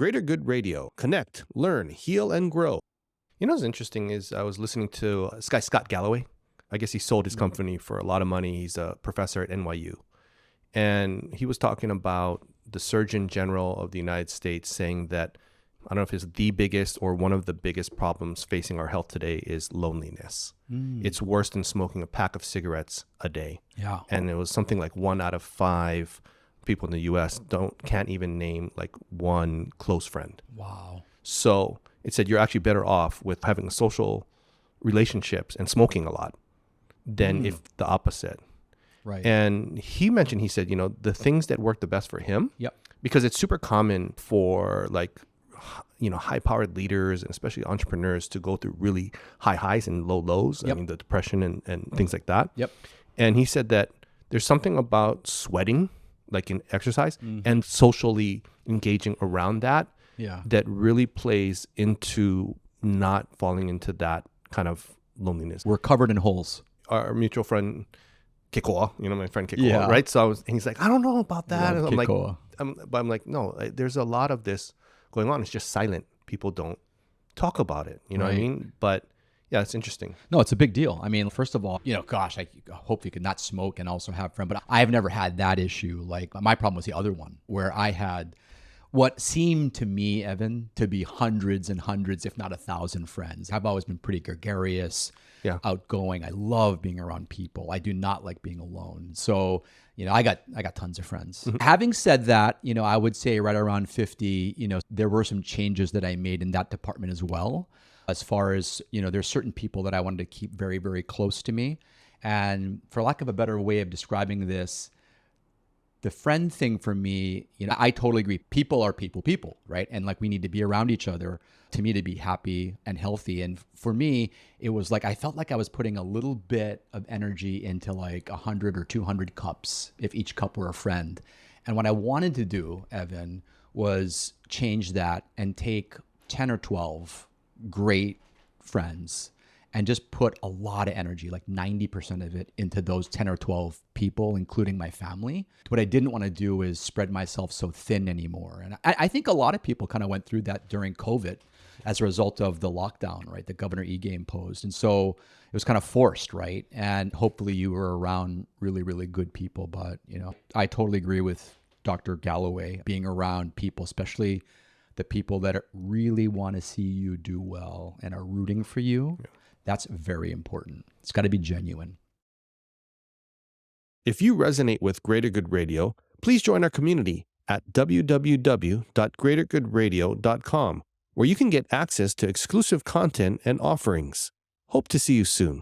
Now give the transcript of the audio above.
Greater Good Radio. Connect, learn, heal, and grow. You know what's interesting is I was listening to this guy, Scott Galloway. I guess he sold his company for a lot of money. He's a professor at NYU. And he was talking about the Surgeon General of the United States saying that, I don't know if it's the biggest or one of the biggest problems facing our health today is loneliness. It's worse than smoking a pack of cigarettes a day. Yeah. And it was something like 1 out of 5 people in the US can't even name like one close friend. Wow. So it said you're actually better off with having social relationships and smoking a lot than if the opposite. Right. And he said, the things that work the best for him, Yep. because it's super common for high-powered leaders and especially entrepreneurs to go through really high highs and low lows. Yep. I mean, the depression and things like that. Yep. And he said that there's something about sweating, like in exercise, and socially engaging around that, that really plays into not falling into that kind of loneliness. We're covered in holes. Our mutual friend, Kikoa, my friend Kikoa, right? So he's like, I don't know about that. And I'm like, no, there's a lot of this going on. It's just silent. People don't talk about it. You know what I mean? But yeah, it's interesting. No, it's a big deal. I mean, first of all, gosh, I hope you could not smoke and also have friends, but I've never had that issue. Like my problem was the other one where I had what seemed to me, Evan, to be hundreds and hundreds, if not 1,000 friends. I've always been pretty gregarious, outgoing. I love being around people. I do not like being alone. So, I got tons of friends. Having said that, I would say right around 50, there were some changes that I made in that department as well. As far as, there's certain people that I wanted to keep very, very close to me. And for lack of a better way of describing this, the friend thing for me, I totally agree. People are people, right? And like we need to be around each other to me to be happy and healthy. And for me, it was like I felt like I was putting a little bit of energy into like 100 or 200 cups if each cup were a friend. And what I wanted to do, Evan, was change that and take 10 or 12 great friends and just put a lot of energy, like 90% of it, into those 10 or 12 people, including my family. What I didn't want to do is spread myself so thin anymore. And I think a lot of people kind of went through that during COVID as a result of the lockdown, right? The Governor Ige imposed. And so it was kind of forced, right? And hopefully you were around really, really good people. But, I totally agree with Dr. Galloway, being around people, especially the people that really want to see you do well and are rooting for you. Yeah. That's very important. It's got to be genuine. If you resonate with Greater Good Radio, please join our community at www.greatergoodradio.com, where you can get access to exclusive content and offerings. Hope to see you soon.